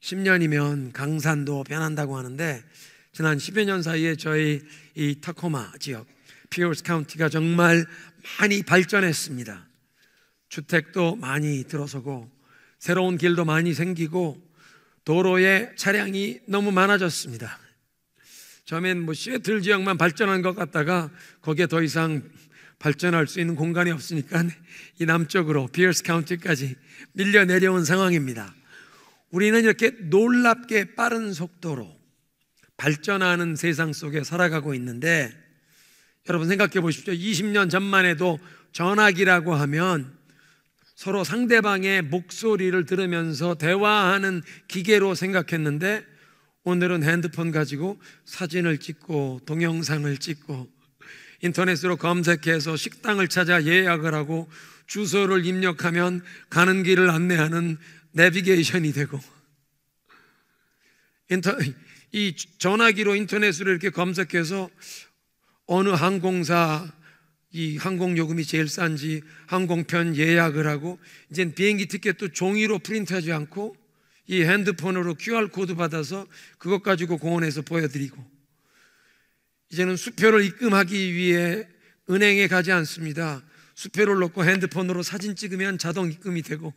10년이면 강산도 변한다고 하는데 지난 10여 년 사이에 저희 이 타코마 지역 피어스 카운티가 정말 많이 발전했습니다. 주택도 많이 들어서고 새로운 길도 많이 생기고 도로에 차량이 너무 많아졌습니다. 처음엔 시애틀 지역만 발전한 것 같다가 거기에 더 이상 발전할 수 있는 공간이 없으니까 이 남쪽으로 피어스 카운티까지 밀려 내려온 상황입니다. 우리는 이렇게 놀랍게 빠른 속도로 발전하는 세상 속에 살아가고 있는데, 여러분 생각해 보십시오. 20년 전만 해도 전화기라고 하면 서로 상대방의 목소리를 들으면서 대화하는 기계로 생각했는데, 오늘은 핸드폰 가지고 사진을 찍고 동영상을 찍고 인터넷으로 검색해서 식당을 찾아 예약을 하고 주소를 입력하면 가는 길을 안내하는 내비게이션이 되고, 이 전화기로 인터넷으로 이렇게 검색해서 어느 항공사 이 항공 요금이 제일 싼지 항공편 예약을 하고, 이젠 비행기 티켓도 종이로 프린트하지 않고 이 핸드폰으로 QR코드 받아서 그것 가지고 공원에서 보여드리고, 이제는 수표를 입금하기 위해 은행에 가지 않습니다. 수표를 넣고 핸드폰으로 사진 찍으면 자동 입금이 되고,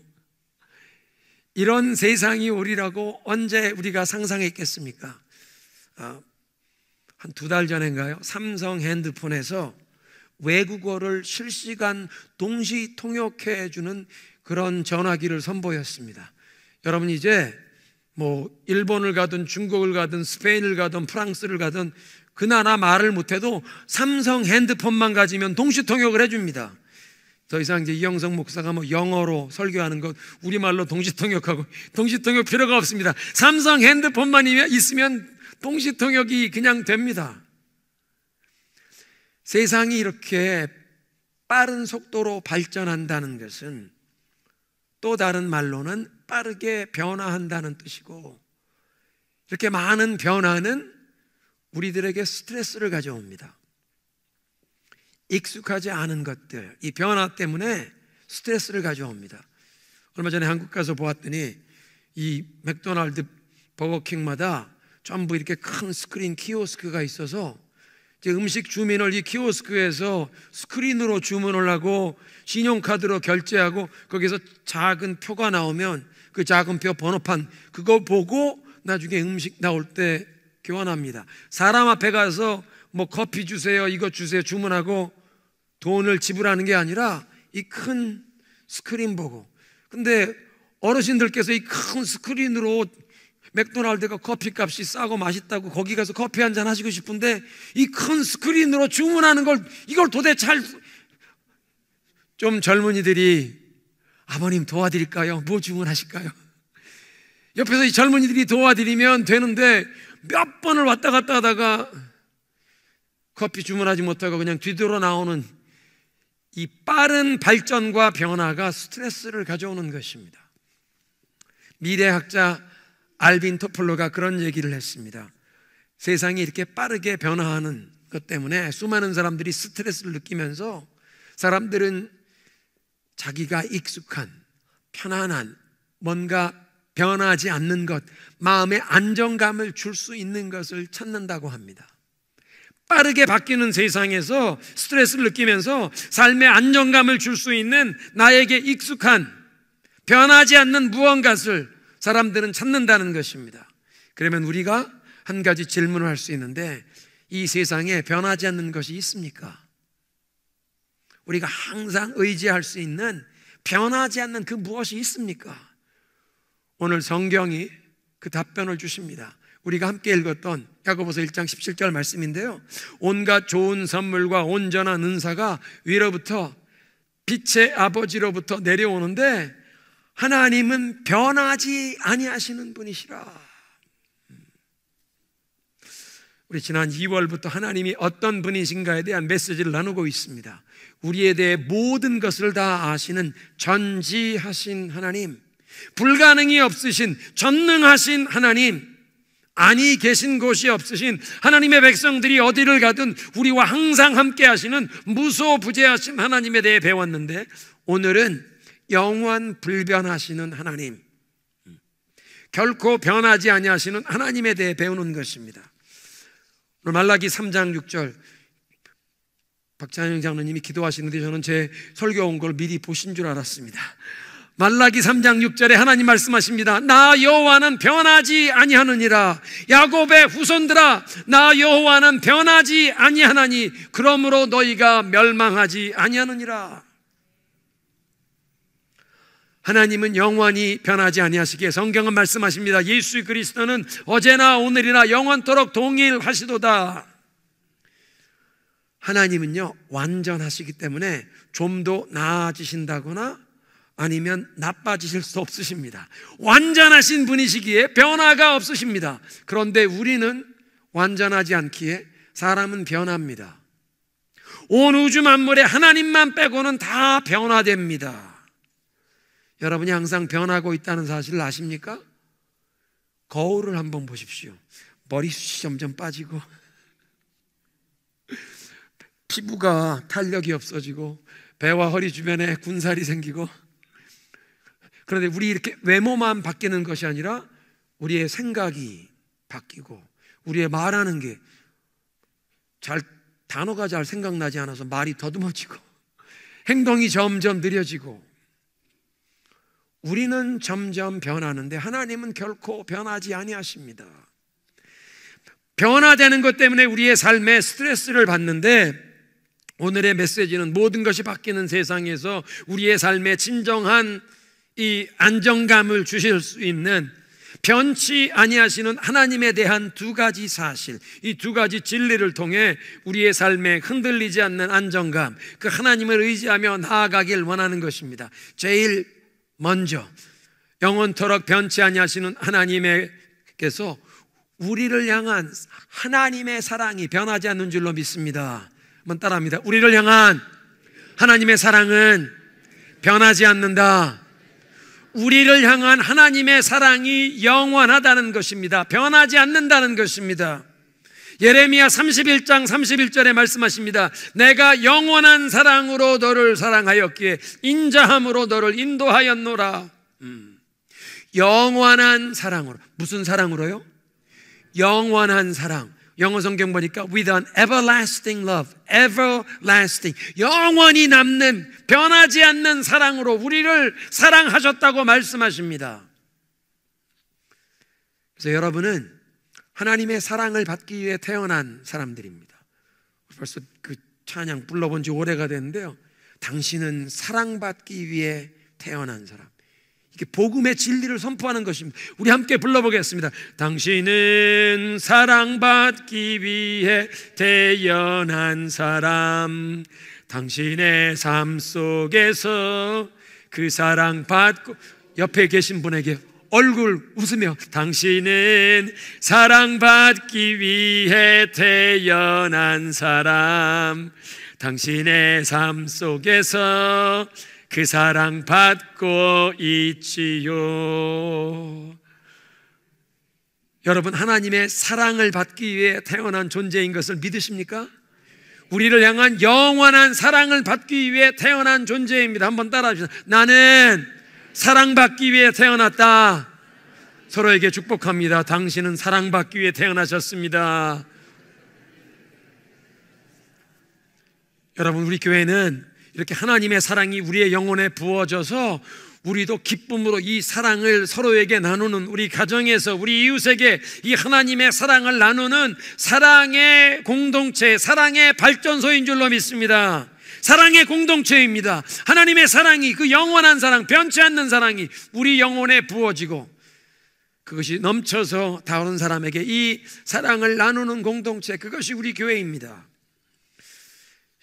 이런 세상이 오리라고 언제 우리가 상상했겠습니까? 한 2달 전인가요? 삼성 핸드폰에서 외국어를 실시간 동시 통역해 주는 그런 전화기를 선보였습니다. 여러분 이제 일본을 가든 중국을 가든 스페인을 가든 프랑스를 가든 그 나라 말을 못해도 삼성 핸드폰만 가지면 동시 통역을 해줍니다. 더 이상 이제 이영성 목사가 영어로 설교하는 것 우리말로 동시 통역하고 동시 통역 필요가 없습니다. 삼성 핸드폰만 있으면 동시 통역이 그냥 됩니다. 세상이 이렇게 빠른 속도로 발전한다는 것은 또 다른 말로는 빠르게 변화한다는 뜻이고, 이렇게 많은 변화는 우리들에게 스트레스를 가져옵니다. 익숙하지 않은 것들, 이 변화 때문에 스트레스를 가져옵니다. 얼마 전에 한국 가서 보았더니 이 맥도날드, 버거킹마다 전부 이렇게 큰 스크린 키오스크가 있어서 이제 음식 주문을 이 키오스크에서 스크린으로 주문을 하고 신용카드로 결제하고 거기서 작은 표가 나오면 그 작은 표 번호판 그거 보고 나중에 음식 나올 때 교환합니다. 사람 앞에 가서 커피 주세요, 이거 주세요 주문하고 돈을 지불하는 게 아니라 이 큰 스크린 보고. 근데 어르신들께서 이 큰 스크린으로 맥도날드가 커피값이 싸고 맛있다고 거기 가서 커피 한잔 하시고 싶은데 이 큰 스크린으로 주문하는 이걸 도대체 좀 젊은이들이 아버님 도와드릴까요? 뭐 주문하실까요? 옆에서 이 젊은이들이 도와드리면 되는데 몇 번을 왔다 갔다 하다가 커피 주문하지 못하고 그냥 뒤돌아 나오는 이 빠른 발전과 변화가 스트레스를 가져오는 것입니다. 미래학자 알빈 토플러가 그런 얘기를 했습니다. 세상이 이렇게 빠르게 변화하는 것 때문에 수많은 사람들이 스트레스를 느끼면서 사람들은 자기가 익숙한 편안한 뭔가 변하지 않는 것, 마음의 안정감을 줄 수 있는 것을 찾는다고 합니다. 빠르게 바뀌는 세상에서 스트레스를 느끼면서 삶의 안정감을 줄 수 있는 나에게 익숙한 변하지 않는 무언가를 사람들은 찾는다는 것입니다. 그러면 우리가 한 가지 질문을 할 수 있는데, 이 세상에 변하지 않는 것이 있습니까? 우리가 항상 의지할 수 있는 변하지 않는 그 무엇이 있습니까? 오늘 성경이 그 답변을 주십니다. 우리가 함께 읽었던 야고보서 1장 17절 말씀인데요, 온갖 좋은 선물과 온전한 은사가 위로부터 빛의 아버지로부터 내려오는데 하나님은 변하지 아니하시는 분이시라. 우리 지난 2월부터 하나님이 어떤 분이신가에 대한 메시지를 나누고 있습니다. 우리에 대해 모든 것을 다 아시는 전지하신 하나님, 불가능이 없으신 전능하신 하나님, 아니 계신 곳이 없으신 하나님의 백성들이 어디를 가든 우리와 항상 함께 하시는 무소부재하신 하나님에 대해 배웠는데, 오늘은 영원 불변하시는 하나님, 결코 변하지 아니하시는 하나님에 대해 배우는 것입니다. 오늘 말라기 3장 6절 박찬영 장로님이 기도하시는데 저는 제 설교 온 걸 미리 보신 줄 알았습니다. 말라기 3장 6절에 하나님 말씀하십니다. 나 여호와는 변하지 아니하느니라. 야곱의 후손들아, 나 여호와는 변하지 아니하나니 그러므로 너희가 멸망하지 아니하느니라. 하나님은 영원히 변하지 아니하시기에 성경은 말씀하십니다. 예수 그리스도는 어제나 오늘이나 영원토록 동일하시도다. 하나님은요 완전하시기 때문에 좀 더 나아지신다거나 아니면 나빠지실 수 없으십니다. 완전하신 분이시기에 변화가 없으십니다. 그런데 우리는 완전하지 않기에 사람은 변합니다. 온 우주 만물에 하나님만 빼고는 다 변화됩니다. 여러분이 항상 변하고 있다는 사실을 아십니까? 거울을 한번 보십시오. 머리숱이 점점 빠지고 피부가 탄력이 없어지고 배와 허리 주변에 군살이 생기고, 그런데 우리 이렇게 외모만 바뀌는 것이 아니라 우리의 생각이 바뀌고 우리의 말하는 게 단어가 잘 생각나지 않아서 말이 더듬어지고 행동이 점점 느려지고 우리는 점점 변하는데 하나님은 결코 변하지 아니하십니다. 변화되는 것 때문에 우리의 삶에 스트레스를 받는데 오늘의 메시지는 모든 것이 바뀌는 세상에서 우리의 삶에 진정한 이 안정감을 주실 수 있는 변치 아니하시는 하나님에 대한 두 가지 사실, 이 두 가지 진리를 통해 우리의 삶에 흔들리지 않는 안정감, 그 하나님을 의지하며 나아가길 원하는 것입니다. 제일 먼저 영원토록 변치 아니하시는 하나님께서 우리를 향한 하나님의 사랑이 변하지 않는 줄로 믿습니다. 한번 따라합니다. 우리를 향한 하나님의 사랑은 변하지 않는다. 우리를 향한 하나님의 사랑이 영원하다는 것입니다. 변하지 않는다는 것입니다. 예레미야 31장 31절에 말씀하십니다. 내가 영원한 사랑으로 너를 사랑하였기에 인자함으로 너를 인도하였노라. 영원한 사랑으로. 무슨 사랑으로요? 영원한 사랑. 영어 성경 보니까 with an everlasting love, everlasting, 영원히 남는 변하지 않는 사랑으로 우리를 사랑하셨다고 말씀하십니다. 그래서 여러분은 하나님의 사랑을 받기 위해 태어난 사람들입니다. 벌써 그 찬양 불러본 지 오래가 됐는데요, 당신은 사랑받기 위해 태어난 사람. 이게 복음의 진리를 선포하는 것입니다. 우리 함께 불러보겠습니다. 당신은 사랑받기 위해 태어난 사람. 당신의 삶 속에서 그 사랑받고, 옆에 계신 분에게 얼굴 웃으며 당신은 사랑받기 위해 태어난 사람. 당신의 삶 속에서 그 사랑 받고 있지요. 여러분, 하나님의 사랑을 받기 위해 태어난 존재인 것을 믿으십니까? 우리를 향한 영원한 사랑을 받기 위해 태어난 존재입니다. 한번 따라합시다. 나는 사랑받기 위해 태어났다. 서로에게 축복합니다. 당신은 사랑받기 위해 태어나셨습니다. 여러분, 우리 교회는 이렇게 하나님의 사랑이 우리의 영혼에 부어져서 우리도 기쁨으로 이 사랑을 서로에게 나누는, 우리 가정에서 우리 이웃에게 이 하나님의 사랑을 나누는 사랑의 공동체, 사랑의 발전소인 줄로 믿습니다. 사랑의 공동체입니다. 하나님의 사랑이, 그 영원한 사랑, 변치 않는 사랑이 우리 영혼에 부어지고 그것이 넘쳐서 다른 사람에게 이 사랑을 나누는 공동체, 그것이 우리 교회입니다.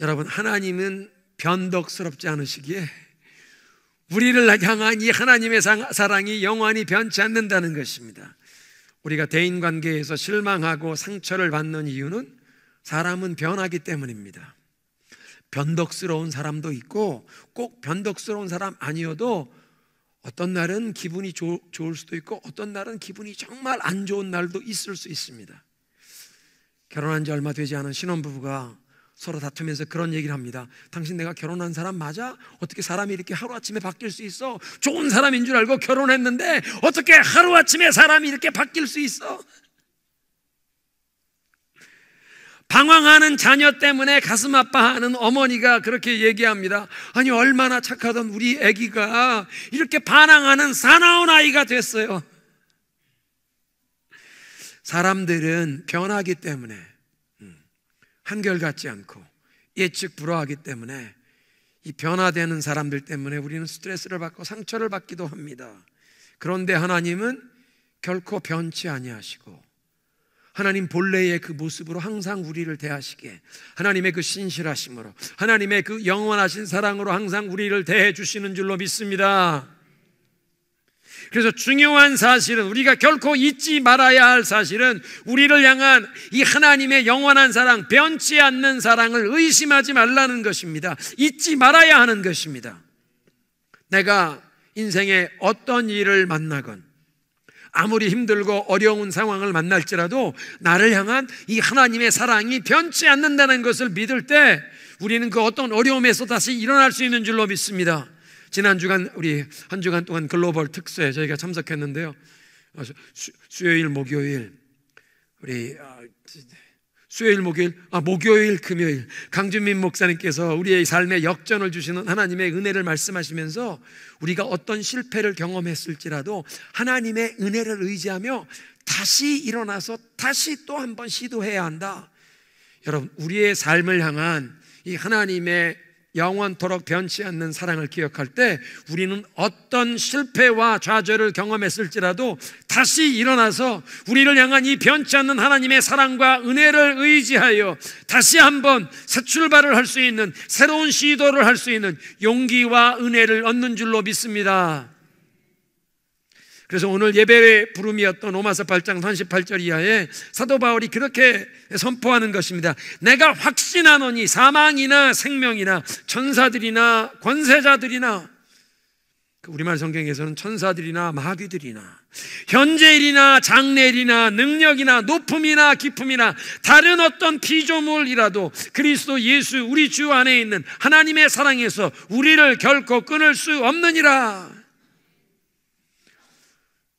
여러분, 하나님은 변덕스럽지 않으시기에 우리를 향한 이 하나님의 사랑이 영원히 변치 않는다는 것입니다. 우리가 대인관계에서 실망하고 상처를 받는 이유는 사람은 변하기 때문입니다. 변덕스러운 사람도 있고 꼭 변덕스러운 사람 아니어도 어떤 날은 기분이 좋을 수도 있고 어떤 날은 기분이 정말 안 좋은 날도 있을 수 있습니다. 결혼한 지 얼마 되지 않은 신혼부부가 서로 다투면서 그런 얘기를 합니다. 당신 내가 결혼한 사람 맞아? 어떻게 사람이 이렇게 하루아침에 바뀔 수 있어? 좋은 사람인 줄 알고 결혼했는데 어떻게 하루아침에 사람이 이렇게 바뀔 수 있어? 방황하는 자녀 때문에 가슴 아파하는 어머니가 그렇게 얘기합니다. 아니 얼마나 착하던 우리 아기가 이렇게 반항하는 사나운 아이가 됐어요. 사람들은 변하기 때문에 한결같지 않고 예측 불허하기 때문에 이 변화되는 사람들 때문에 우리는 스트레스를 받고 상처를 받기도 합니다. 그런데 하나님은 결코 변치 아니하시고 하나님 본래의 그 모습으로 항상 우리를 대하시기에 하나님의 그 신실하심으로 하나님의 그 영원하신 사랑으로 항상 우리를 대해 주시는 줄로 믿습니다. 그래서 중요한 사실은, 우리가 결코 잊지 말아야 할 사실은 우리를 향한 이 하나님의 영원한 사랑, 변치 않는 사랑을 의심하지 말라는 것입니다. 잊지 말아야 하는 것입니다. 내가 인생에 어떤 일을 만나건 아무리 힘들고 어려운 상황을 만날지라도 나를 향한 이 하나님의 사랑이 변치 않는다는 것을 믿을 때 우리는 그 어떤 어려움에서 다시 일어날 수 있는 줄로 믿습니다. 지난 주간 우리 한 주간 동안 글로벌 특수에 저희가 참석했는데요. 수요일, 목요일 우리 수요일, 목요일, 금요일 강준민 목사님께서 우리의 삶에 역전을 주시는 하나님의 은혜를 말씀하시면서 우리가 어떤 실패를 경험했을지라도 하나님의 은혜를 의지하며 다시 일어나서 다시 또 한 번 시도해야 한다. 여러분, 우리의 삶을 향한 이 하나님의 영원토록 변치 않는 사랑을 기억할 때 우리는 어떤 실패와 좌절을 경험했을지라도 다시 일어나서 우리를 향한 이 변치 않는 하나님의 사랑과 은혜를 의지하여 다시 한번 새 출발을 할 수 있는, 새로운 시도를 할 수 있는 용기와 은혜를 얻는 줄로 믿습니다. 그래서 오늘 예배의 부름이었던 로마서 8장 38절 이하에 사도 바울이 그렇게 선포하는 것입니다. 내가 확신하노니 사망이나 생명이나 천사들이나 권세자들이나, 우리말 성경에서는 천사들이나 마귀들이나 현재일이나 장래일이나 능력이나 높음이나 깊음이나 다른 어떤 피조물이라도 그리스도 예수 우리 주 안에 있는 하나님의 사랑에서 우리를 결코 끊을 수 없느니라.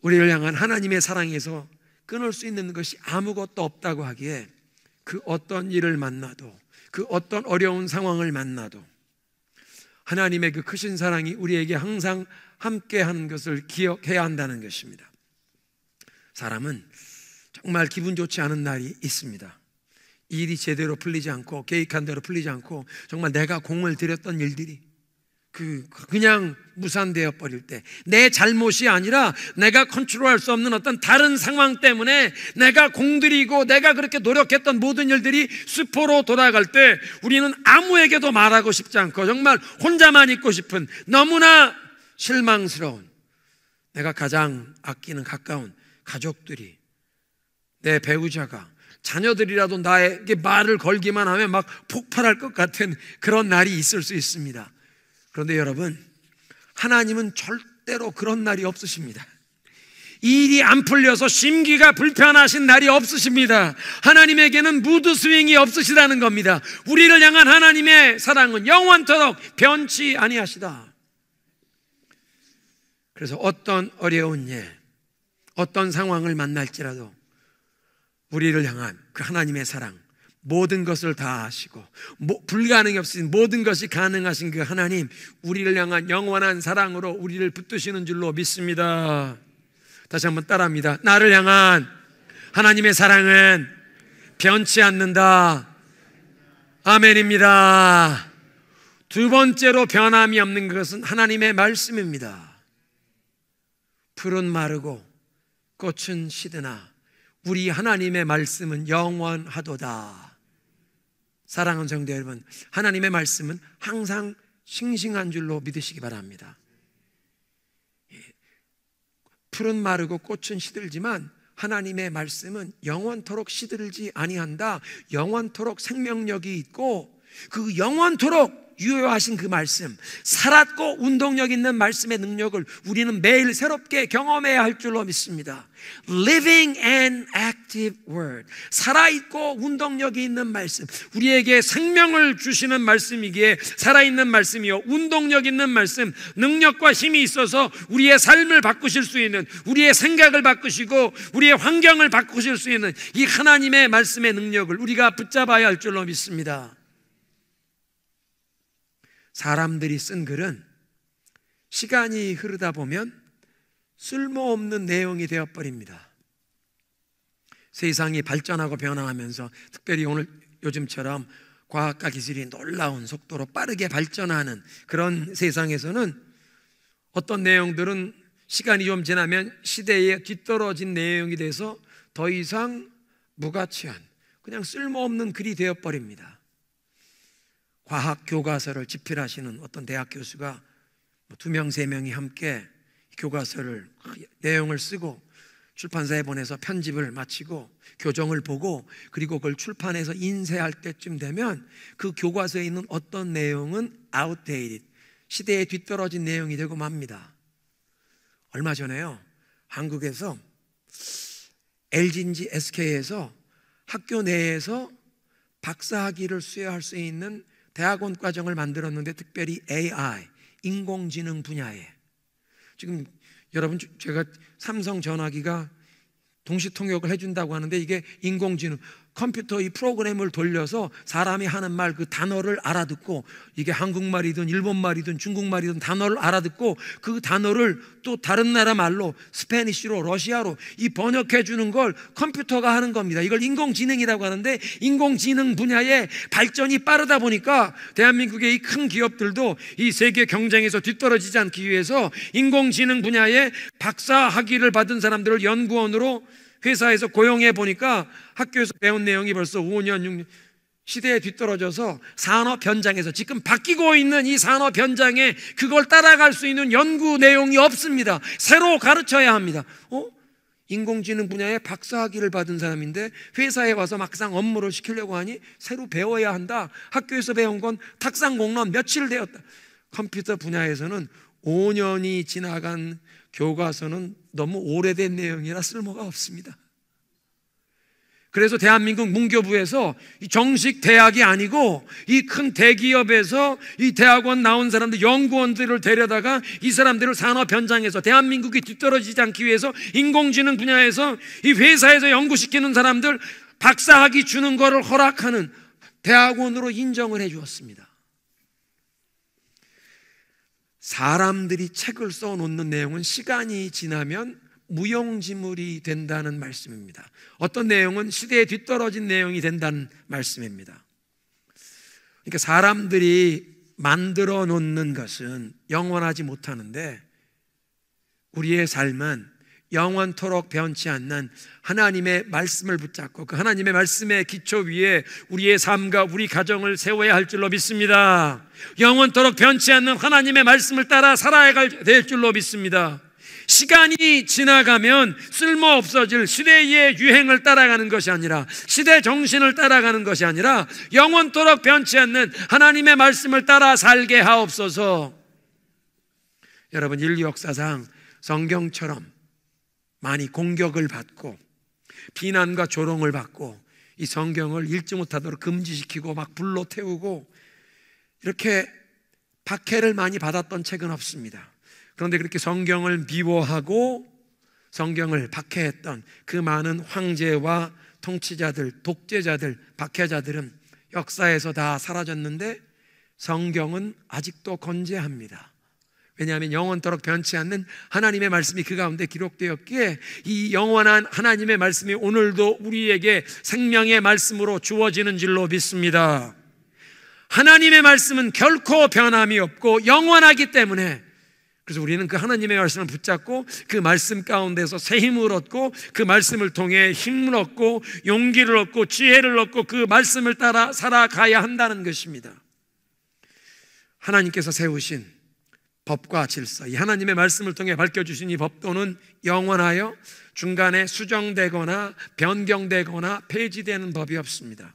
우리를 향한 하나님의 사랑에서 끊을 수 있는 것이 아무것도 없다고 하기에 그 어떤 일을 만나도, 그 어떤 어려운 상황을 만나도 하나님의 그 크신 사랑이 우리에게 항상 함께하는 것을 기억해야 한다는 것입니다. 사람은 정말 기분 좋지 않은 날이 있습니다. 일이 제대로 풀리지 않고 계획한 대로 풀리지 않고 정말 내가 공을 들였던 일들이 그냥 무산되어 버릴 때, 내 잘못이 아니라 내가 컨트롤할 수 없는 어떤 다른 상황 때문에 내가 공들이고 내가 그렇게 노력했던 모든 일들이 수포로 돌아갈 때 우리는 아무에게도 말하고 싶지 않고 정말 혼자만 있고 싶은, 너무나 실망스러운, 내가 가장 아끼는 가까운 가족들이, 내 배우자가, 자녀들이라도 나에게 말을 걸기만 하면 막 폭발할 것 같은 그런 날이 있을 수 있습니다. 그런데 여러분, 하나님은 절대로 그런 날이 없으십니다. 일이 안 풀려서 심기가 불편하신 날이 없으십니다. 하나님에게는 무드 스윙이 없으시다는 겁니다. 우리를 향한 하나님의 사랑은 영원토록 변치 아니하시다. 그래서 어떤 어려운 일, 어떤 상황을 만날지라도 우리를 향한 그 하나님의 사랑, 모든 것을 다 아시고 불가능이 없으신 모든 것이 가능하신 그 하나님, 우리를 향한 영원한 사랑으로 우리를 붙드시는 줄로 믿습니다. 다시 한번 따라합니다. 나를 향한 하나님의 사랑은 변치 않는다. 아멘입니다. 두 번째로 변함이 없는 것은 하나님의 말씀입니다. 풀은 마르고 꽃은 시드나 우리 하나님의 말씀은 영원하도다. 사랑하는 성도 여러분, 하나님의 말씀은 항상 싱싱한 줄로 믿으시기 바랍니다. 풀은 마르고 꽃은 시들지만 하나님의 말씀은 영원토록 시들지 아니한다. 영원토록 생명력이 있고 그 영원토록 유효하신 그 말씀, 살았고 운동력 있는 말씀의 능력을 우리는 매일 새롭게 경험해야 할 줄로 믿습니다. Living and active word, 살아있고 운동력이 있는 말씀, 우리에게 생명을 주시는 말씀이기에 살아있는 말씀이요, 운동력 있는 말씀, 능력과 힘이 있어서 우리의 삶을 바꾸실 수 있는, 우리의 생각을 바꾸시고 우리의 환경을 바꾸실 수 있는 이 하나님의 말씀의 능력을 우리가 붙잡아야 할 줄로 믿습니다. 사람들이 쓴 글은 시간이 흐르다 보면 쓸모없는 내용이 되어버립니다. 세상이 발전하고 변화하면서, 특별히 오늘 요즘처럼 과학과 기술이 놀라운 속도로 빠르게 발전하는 그런 세상에서는 어떤 내용들은 시간이 좀 지나면 시대에 뒤떨어진 내용이 돼서 더 이상 무가치한, 그냥 쓸모없는 글이 되어버립니다. 과학 교과서를 집필하시는 어떤 대학 교수가 2명, 3명이 함께 교과서를, 내용을 쓰고 출판사에 보내서 편집을 마치고 교정을 보고 그리고 그걸 출판해서 인쇄할 때쯤 되면 그 교과서에 있는 어떤 내용은 outdated, 시대에 뒤떨어진 내용이 되고 맙니다. 얼마 전에요, 한국에서 LG인지 SK에서 학교 내에서 박사학위를 수여할 수 있는 대학원 과정을 만들었는데, 특별히 AI, 인공지능 분야에, 지금 여러분, 제가 삼성 전화기가 동시통역을 해준다고 하는데 이게 인공지능, 컴퓨터 이 프로그램을 돌려서 사람이 하는 말 그 단어를 알아듣고, 이게 한국말이든 일본말이든 중국말이든 단어를 알아듣고 그 단어를 또 다른 나라 말로, 스페니쉬로, 러시아로 이 번역해 주는 걸 컴퓨터가 하는 겁니다. 이걸 인공지능이라고 하는데, 인공지능 분야의 발전이 빠르다 보니까 대한민국의 이 큰 기업들도 이 세계 경쟁에서 뒤떨어지지 않기 위해서 인공지능 분야에 박사 학위를 받은 사람들을 연구원으로 회사에서 고용해 보니까 학교에서 배운 내용이 벌써 5년, 6년 시대에 뒤떨어져서 산업 현장에서 지금 바뀌고 있는 이 산업 현장에 그걸 따라갈 수 있는 연구 내용이 없습니다. 새로 가르쳐야 합니다. 인공지능 분야에 박사학위를 받은 사람인데 회사에 와서 막상 업무를 시키려고 하니 새로 배워야 한다. 학교에서 배운 건 탁상 공론 며칠 되었다. 컴퓨터 분야에서는 5년이 지나간 교과서는 너무 오래된 내용이라 쓸모가 없습니다. 그래서 대한민국 문교부에서 이 정식 대학이 아니고 이 큰 대기업에서 이 대학원 나온 사람들, 연구원들을 데려다가 이 사람들을 산업 현장에서, 대한민국이 뒤떨어지지 않기 위해서 인공지능 분야에서 이 회사에서 연구시키는 사람들 박사학위 주는 거를 허락하는 대학원으로 인정을 해 주었습니다. 사람들이 책을 써놓는 내용은 시간이 지나면 무용지물이 된다는 말씀입니다. 어떤 내용은 시대에 뒤떨어진 내용이 된다는 말씀입니다. 그러니까 사람들이 만들어 놓는 것은 영원하지 못하는데, 우리의 삶은 영원토록 변치 않는 하나님의 말씀을 붙잡고 그 하나님의 말씀의 기초 위에 우리의 삶과 우리 가정을 세워야 할 줄로 믿습니다. 영원토록 변치 않는 하나님의 말씀을 따라 살아야 될 줄로 믿습니다. 시간이 지나가면 쓸모없어질 시대의 유행을 따라가는 것이 아니라, 시대 정신을 따라가는 것이 아니라 영원토록 변치 않는 하나님의 말씀을 따라 살게 하옵소서. 여러분, 인류 역사상 성경처럼 많이 공격을 받고 비난과 조롱을 받고 이 성경을 읽지 못하도록 금지시키고 막 불로 태우고 이렇게 박해를 많이 받았던 책은 없습니다. 그런데 그렇게 성경을 미워하고 성경을 박해했던 그 많은 황제와 통치자들, 독재자들, 박해자들은 역사에서 다 사라졌는데 성경은 아직도 건재합니다. 왜냐하면 영원토록 변치 않는 하나님의 말씀이 그 가운데 기록되었기에 이 영원한 하나님의 말씀이 오늘도 우리에게 생명의 말씀으로 주어지는 줄로 믿습니다. 하나님의 말씀은 결코 변함이 없고 영원하기 때문에, 그래서 우리는 그 하나님의 말씀을 붙잡고 그 말씀 가운데서 새 힘을 얻고 그 말씀을 통해 힘을 얻고 용기를 얻고 지혜를 얻고 그 말씀을 따라 살아가야 한다는 것입니다. 하나님께서 세우신 법과 질서, 이 하나님의 말씀을 통해 밝혀주신 이 법도는 영원하여 중간에 수정되거나 변경되거나 폐지되는 법이 없습니다.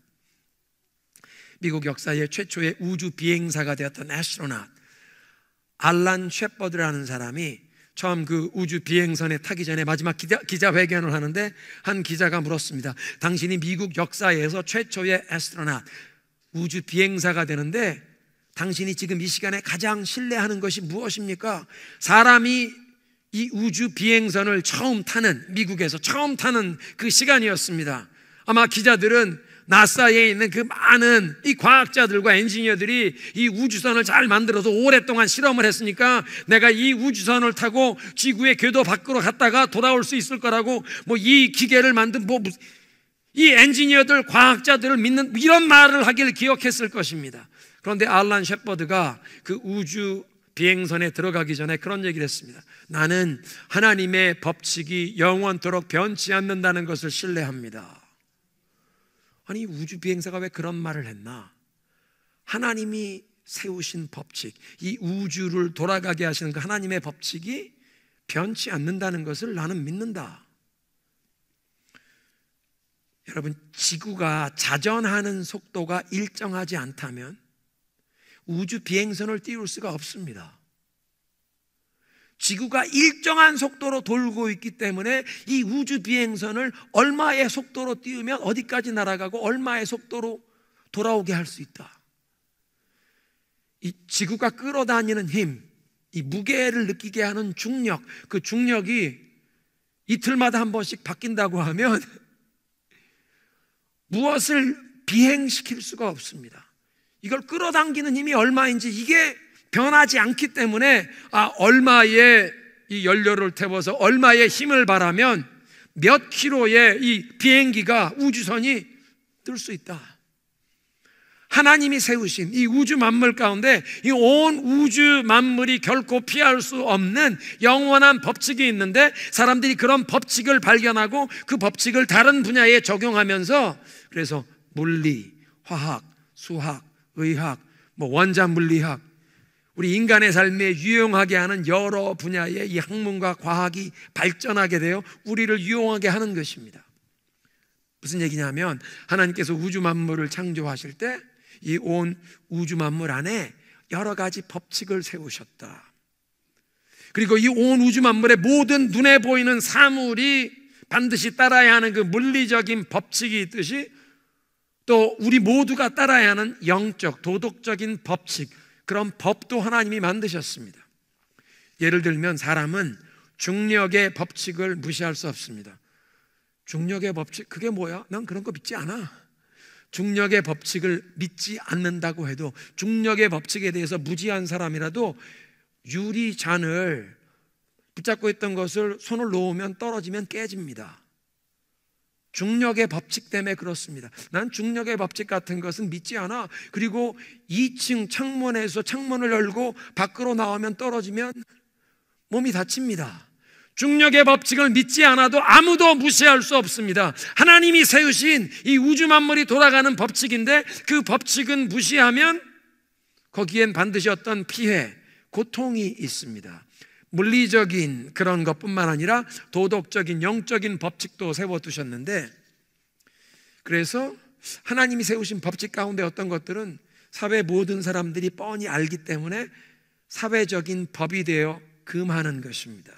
미국 역사의 최초의 우주 비행사가 되었던 애스트로넛 알란 셰퍼드라는 사람이 처음 그 우주 비행선에 타기 전에 마지막 기자회견을 하는데 한 기자가 물었습니다. 당신이 미국 역사에서 최초의 애스트로넛 우주 비행사가 되는데 당신이 지금 이 시간에 가장 신뢰하는 것이 무엇입니까? 사람이 이 우주 비행선을 처음 타는, 미국에서 처음 타는 그 시간이었습니다. 아마 기자들은 나사에 있는 그 많은 이 과학자들과 엔지니어들이 이 우주선을 잘 만들어서 오랫동안 실험을 했으니까 내가 이 우주선을 타고 지구의 궤도 밖으로 갔다가 돌아올 수 있을 거라고 이 기계를 만든 이 엔지니어들, 과학자들을 믿는 이런 말을 하기를 기억했을 것입니다. 그런데 알란 셰퍼드가 그 우주 비행선에 들어가기 전에 그런 얘기를 했습니다. 나는 하나님의 법칙이 영원토록 변치 않는다는 것을 신뢰합니다. 아니, 우주 비행사가 왜 그런 말을 했나? 하나님이 세우신 법칙, 이 우주를 돌아가게 하시는 그 하나님의 법칙이 변치 않는다는 것을 나는 믿는다. 여러분, 지구가 자전하는 속도가 일정하지 않다면 우주 비행선을 띄울 수가 없습니다. 지구가 일정한 속도로 돌고 있기 때문에 이 우주 비행선을 얼마의 속도로 띄우면 어디까지 날아가고 얼마의 속도로 돌아오게 할 수 있다. 이 지구가 끌어다니는 힘, 이 무게를 느끼게 하는 중력, 그 중력이 이틀마다 한 번씩 바뀐다고 하면 무엇을 비행시킬 수가 없습니다. 이걸 끌어당기는 힘이 얼마인지 이게 변하지 않기 때문에 얼마의 이 연료를 태워서 얼마의 힘을 발하면 몇 킬로의 이 비행기가 우주선이 뜰 수 있다. 하나님이 세우신 이 우주 만물 가운데 이 온 우주 만물이 결코 피할 수 없는 영원한 법칙이 있는데 사람들이 그런 법칙을 발견하고 그 법칙을 다른 분야에 적용하면서 그래서 물리, 화학, 수학, 의학, 원자 물리학, 우리 인간의 삶에 유용하게 하는 여러 분야의 이 학문과 과학이 발전하게 되어 우리를 유용하게 하는 것입니다. 무슨 얘기냐면 하나님께서 우주 만물을 창조하실 때 이 온 우주 만물 안에 여러 가지 법칙을 세우셨다. 그리고 이 온 우주 만물의 모든 눈에 보이는 사물이 반드시 따라야 하는 그 물리적인 법칙이 있듯이 또 우리 모두가 따라야 하는 영적, 도덕적인 법칙, 그런 법도 하나님이 만드셨습니다. 예를 들면 사람은 중력의 법칙을 무시할 수 없습니다. 중력의 법칙, 그게 뭐야? 난 그런 거 믿지 않아. 중력의 법칙을 믿지 않는다고 해도 중력의 법칙에 대해서 무지한 사람이라도 유리잔을 붙잡고 있던 것을 손을 놓으면 떨어지면 깨집니다. 중력의 법칙 때문에 그렇습니다. 난 중력의 법칙 같은 것은 믿지 않아. 그리고 2층 창문에서 창문을 열고 밖으로 나오면 떨어지면 몸이 다칩니다. 중력의 법칙을 믿지 않아도 아무도 무시할 수 없습니다. 하나님이 세우신 이 우주 만물이 돌아가는 법칙인데 그 법칙은 무시하면 거기엔 반드시 어떤 피해, 고통이 있습니다. 물리적인 그런 것뿐만 아니라 도덕적인, 영적인 법칙도 세워두셨는데, 그래서 하나님이 세우신 법칙 가운데 어떤 것들은 사회 모든 사람들이 뻔히 알기 때문에 사회적인 법이 되어 금하는 것입니다.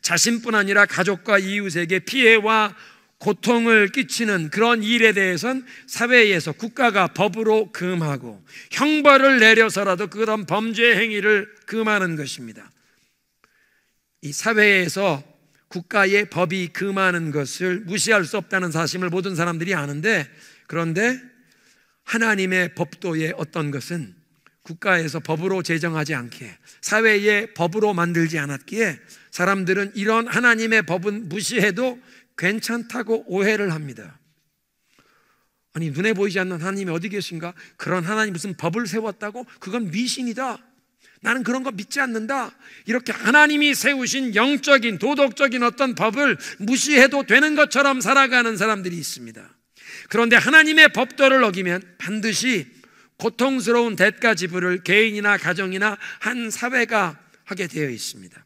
자신뿐 아니라 가족과 이웃에게 피해와 고통을 끼치는 그런 일에 대해서는 사회에서 국가가 법으로 금하고 형벌을 내려서라도 그런 범죄 행위를 금하는 것입니다. 이 사회에서 국가의 법이 금하는 것을 무시할 수 없다는 사실을 모든 사람들이 아는데, 그런데 하나님의 법도의 어떤 것은 국가에서 법으로 제정하지 않기에, 사회의 법으로 만들지 않았기에 사람들은 이런 하나님의 법은 무시해도 괜찮다고 오해를 합니다. 아니, 눈에 보이지 않는 하나님이 어디 계신가? 그런 하나님 무슨 법을 세웠다고? 그건 미신이다. 나는 그런 거 믿지 않는다. 이렇게 하나님이 세우신 영적인, 도덕적인 어떤 법을 무시해도 되는 것처럼 살아가는 사람들이 있습니다. 그런데 하나님의 법도를 어기면 반드시 고통스러운 대가 지불을 개인이나 가정이나 한 사회가 하게 되어 있습니다.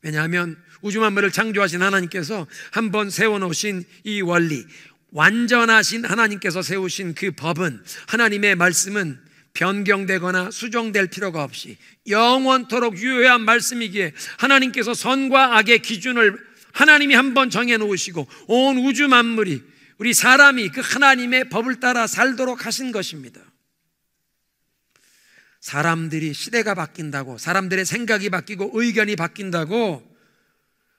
왜냐하면 우주 만물을 창조하신 하나님께서 한번 세워놓으신 이 원리, 완전하신 하나님께서 세우신 그 법은, 하나님의 말씀은 변경되거나 수정될 필요가 없이 영원토록 유효한 말씀이기에 하나님께서 선과 악의 기준을 하나님이 한번 정해놓으시고 온 우주 만물이, 우리 사람이 그 하나님의 법을 따라 살도록 하신 것입니다. 사람들이, 시대가 바뀐다고, 사람들의 생각이 바뀌고 의견이 바뀐다고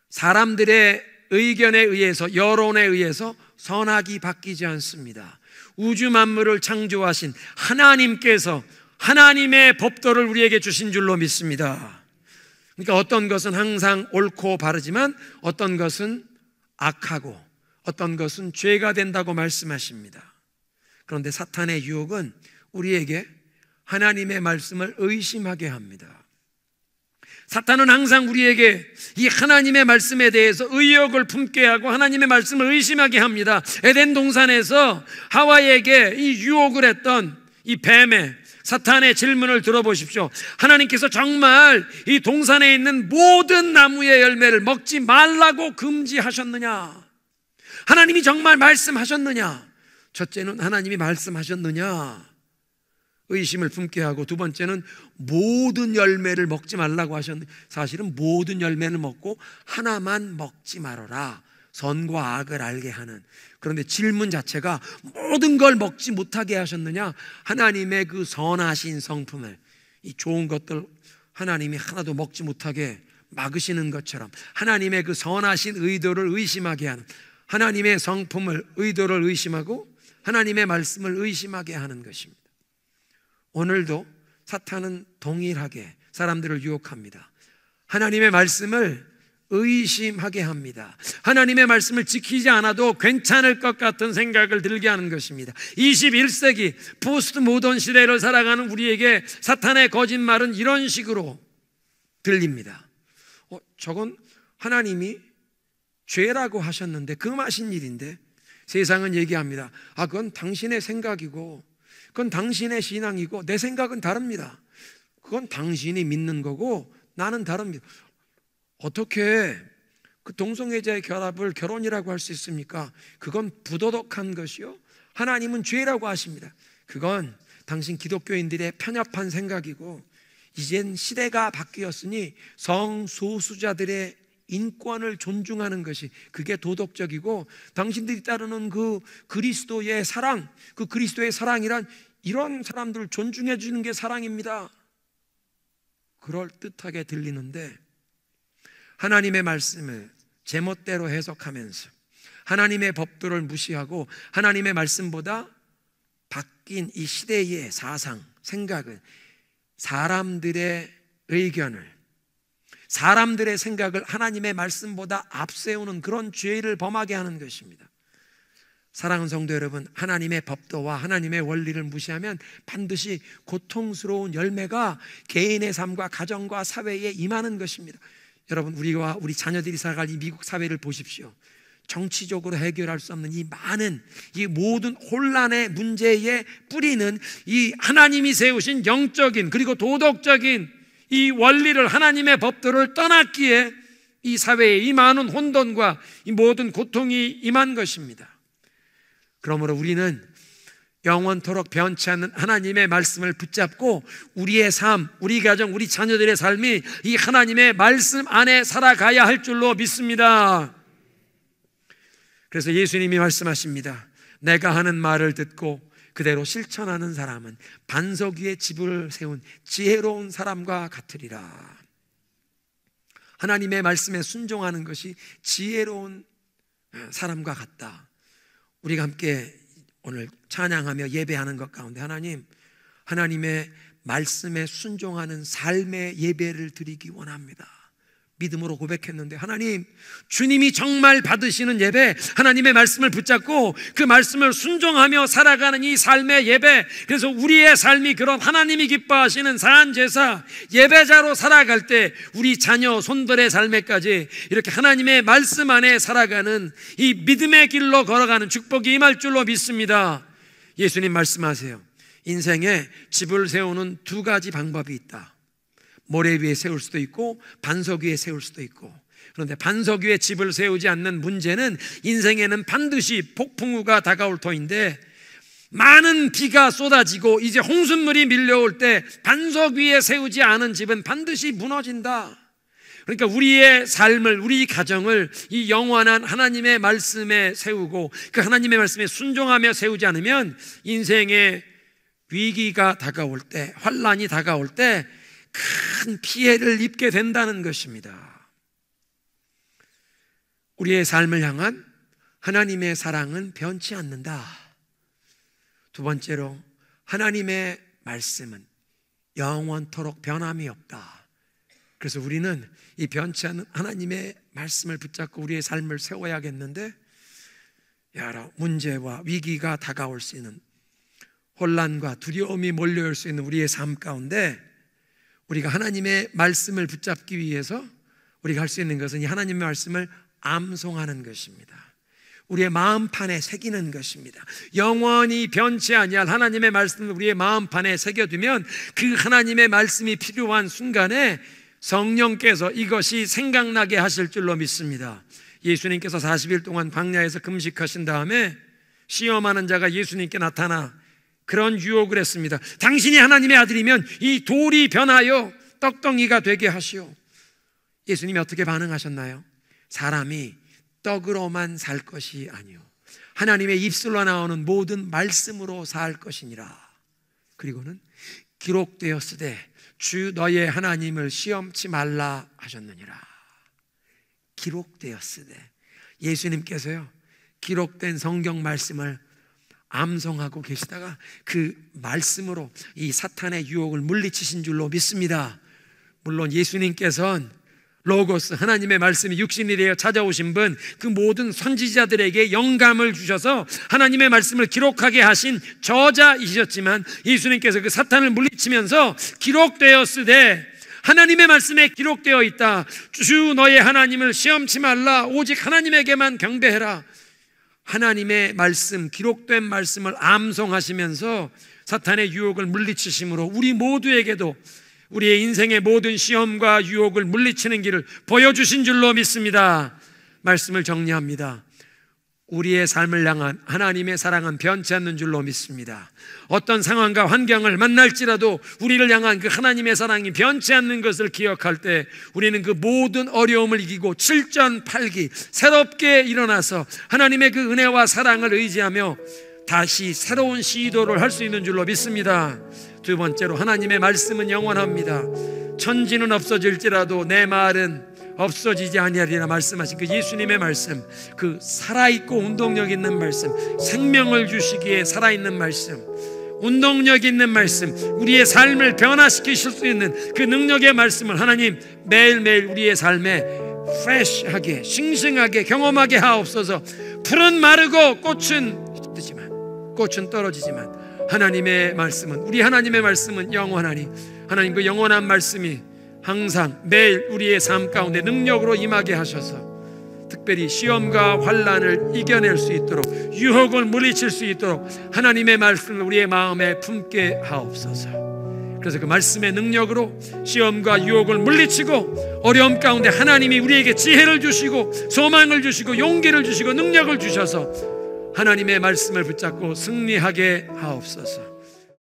사람들의 의견에 의해서, 여론에 의해서 선악이 바뀌지 않습니다. 우주 만물을 창조하신 하나님께서 하나님의 법도를 우리에게 주신 줄로 믿습니다. 그러니까 어떤 것은 항상 옳고 바르지만 어떤 것은 악하고 어떤 것은 죄가 된다고 말씀하십니다. 그런데 사탄의 유혹은 우리에게 하나님의 말씀을 의심하게 합니다. 사탄은 항상 우리에게 이 하나님의 말씀에 대해서 의혹을 품게 하고 하나님의 말씀을 의심하게 합니다. 에덴 동산에서 하와에게 이 유혹을 했던 이 뱀의, 사탄의 질문을 들어보십시오. 하나님께서 정말 이 동산에 있는 모든 나무의 열매를 먹지 말라고 금지하셨느냐? 하나님이 정말 말씀하셨느냐? 첫째는 하나님이 말씀하셨느냐? 의심을 품게 하고, 두 번째는 모든 열매를 먹지 말라고 하셨는데 사실은 모든 열매는 먹고 하나만 먹지 말아라, 선과 악을 알게 하는. 그런데 질문 자체가 모든 걸 먹지 못하게 하셨느냐? 하나님의 그 선하신 성품을, 이 좋은 것들 하나님이 하나도 먹지 못하게 막으시는 것처럼 하나님의 그 선하신 의도를 의심하게 하는, 하나님의 성품을, 의도를 의심하고 하나님의 말씀을 의심하게 하는 것입니다. 오늘도 사탄은 동일하게 사람들을 유혹합니다. 하나님의 말씀을 의심하게 합니다. 하나님의 말씀을 지키지 않아도 괜찮을 것 같은 생각을 들게 하는 것입니다. 21세기 포스트 모던 시대를 살아가는 우리에게 사탄의 거짓말은 이런 식으로 들립니다. 저건 하나님이 죄라고 하셨는데, 금하신 일인데. 세상은 얘기합니다. 그건 당신의 생각이고, 그건 당신의 신앙이고, 내 생각은 다릅니다. 그건 당신이 믿는 거고 나는 다릅니다. 어떻게 그 동성애자의 결합을 결혼이라고 할 수 있습니까? 그건 부도덕한 것이요, 하나님은 죄라고 하십니다. 그건 당신 기독교인들의 편협한 생각이고, 이젠 시대가 바뀌었으니 성소수자들의 인권을 존중하는 것이, 그게 도덕적이고, 당신들이 따르는 그 그리스도의 사랑, 그 그리스도의 사랑이란 이런 사람들을 존중해 주는 게 사랑입니다. 그럴듯하게 들리는데, 하나님의 말씀을 제멋대로 해석하면서 하나님의 법도를 무시하고 하나님의 말씀보다 바뀐 이 시대의 사상, 생각은 사람들의 의견을, 사람들의 생각을 하나님의 말씀보다 앞세우는 그런 죄를 범하게 하는 것입니다. 사랑하는 성도 여러분, 하나님의 법도와 하나님의 원리를 무시하면 반드시 고통스러운 열매가 개인의 삶과 가정과 사회에 임하는 것입니다. 여러분, 우리와 우리 자녀들이 살아갈 이 미국 사회를 보십시오. 정치적으로 해결할 수 없는 이 많은, 이 모든 혼란의 문제의 뿌리는 이 하나님이 세우신 영적인 그리고 도덕적인 이 원리를, 하나님의 법도를 떠났기에 이 사회에 이 많은 혼돈과 이 모든 고통이 임한 것입니다. 그러므로 우리는 영원토록 변치 않는 하나님의 말씀을 붙잡고 우리의 삶, 우리 가정, 우리 자녀들의 삶이 이 하나님의 말씀 안에 살아가야 할 줄로 믿습니다. 그래서 예수님이 말씀하십니다. 내가 하는 말을 듣고 그대로 실천하는 사람은 반석 위에 집을 세운 지혜로운 사람과 같으리라. 하나님의 말씀에 순종하는 것이 지혜로운 사람과 같다. 우리가 함께 오늘 찬양하며 예배하는 것 가운데 하나님의 말씀에 순종하는 삶의 예배를 드리기 원합니다. 믿음으로 고백했는데, 하나님, 주님이 정말 받으시는 예배, 하나님의 말씀을 붙잡고 그 말씀을 순종하며 살아가는 이 삶의 예배, 그래서 우리의 삶이 그런 하나님이 기뻐하시는 산제사 예배자로 살아갈 때 우리 자녀 손들의 삶에까지 이렇게 하나님의 말씀 안에 살아가는 이 믿음의 길로 걸어가는 축복이 임할 줄로 믿습니다. 예수님 말씀하세요. 인생에 집을 세우는 두 가지 방법이 있다. 모래 위에 세울 수도 있고 반석 위에 세울 수도 있고, 그런데 반석 위에 집을 세우지 않는 문제는 인생에는 반드시 폭풍우가 다가올 터인데, 많은 비가 쏟아지고 이제 홍수물이 밀려올 때 반석 위에 세우지 않은 집은 반드시 무너진다. 그러니까 우리의 삶을, 우리 가정을 이 영원한 하나님의 말씀에 세우고 그 하나님의 말씀에 순종하며 세우지 않으면 인생의 위기가 다가올 때, 환난이 다가올 때 큰 피해를 입게 된다는 것입니다. 우리의 삶을 향한 하나님의 사랑은 변치 않는다. 두 번째로, 하나님의 말씀은 영원토록 변함이 없다. 그래서 우리는 이 변치 않는 하나님의 말씀을 붙잡고 우리의 삶을 세워야겠는데, 여러 문제와 위기가 다가올 수 있는, 혼란과 두려움이 몰려올 수 있는 우리의 삶 가운데 우리가 하나님의 말씀을 붙잡기 위해서 우리가 할 수 있는 것은 이 하나님의 말씀을 암송하는 것입니다. 우리의 마음판에 새기는 것입니다. 영원히 변치 아니할 하나님의 말씀을 우리의 마음판에 새겨두면 그 하나님의 말씀이 필요한 순간에 성령께서 이것이 생각나게 하실 줄로 믿습니다. 예수님께서 40일 동안 광야에서 금식하신 다음에 시험하는 자가 예수님께 나타나 그런 유혹을 했습니다. 당신이 하나님의 아들이면 이 돌이 변하여 떡덩이가 되게 하시오. 예수님이 어떻게 반응하셨나요? 사람이 떡으로만 살 것이 아니요 하나님의 입술로 나오는 모든 말씀으로 살 것이니라. 그리고는 기록되었으되 주 너의 하나님을 시험치 말라 하셨느니라. 기록되었으되, 예수님께서요 기록된 성경 말씀을 암송하고 계시다가 그 말씀으로 이 사탄의 유혹을 물리치신 줄로 믿습니다. 물론 예수님께서는 로고스, 하나님의 말씀이 육신이 되어 찾아오신 분, 그 모든 선지자들에게 영감을 주셔서 하나님의 말씀을 기록하게 하신 저자이셨지만, 예수님께서 그 사탄을 물리치면서 기록되었으되, 하나님의 말씀에 기록되어 있다. 주 너의 하나님을 시험치 말라. 오직 하나님에게만 경배해라. 하나님의 말씀, 기록된 말씀을 암송하시면서 사탄의 유혹을 물리치심으로 우리 모두에게도 우리의 인생의 모든 시험과 유혹을 물리치는 길을 보여주신 줄로 믿습니다. 말씀을 정리합니다. 우리의 삶을 향한 하나님의 사랑은 변치 않는 줄로 믿습니다. 어떤 상황과 환경을 만날지라도 우리를 향한 그 하나님의 사랑이 변치 않는 것을 기억할 때 우리는 그 모든 어려움을 이기고 7전8기 새롭게 일어나서 하나님의 그 은혜와 사랑을 의지하며 다시 새로운 시도를 할 수 있는 줄로 믿습니다. 두 번째로, 하나님의 말씀은 영원합니다. 천지는 없어질지라도 내 말은 없어지지 아니하리라 말씀하신 그 예수님의 말씀, 그 살아있고 운동력 있는 말씀, 생명을 주시기에 살아있는 말씀, 운동력 있는 말씀, 우리의 삶을 변화시키실 수 있는 그 능력의 말씀을 하나님 매일매일 우리의 삶에 프레시하게, 싱싱하게 경험하게 하옵소서. 풀은 마르고 꽃은 뜨지만, 꽃은 떨어지지만 하나님의 말씀은, 우리 하나님의 말씀은 영원하니 하나님 그 영원한 말씀이 항상 매일 우리의 삶 가운데 능력으로 임하게 하셔서 특별히 시험과 환난을 이겨낼 수 있도록, 유혹을 물리칠 수 있도록 하나님의 말씀을 우리의 마음에 품게 하옵소서. 그래서 그 말씀의 능력으로 시험과 유혹을 물리치고 어려움 가운데 하나님이 우리에게 지혜를 주시고 소망을 주시고 용기를 주시고 능력을 주셔서 하나님의 말씀을 붙잡고 승리하게 하옵소서.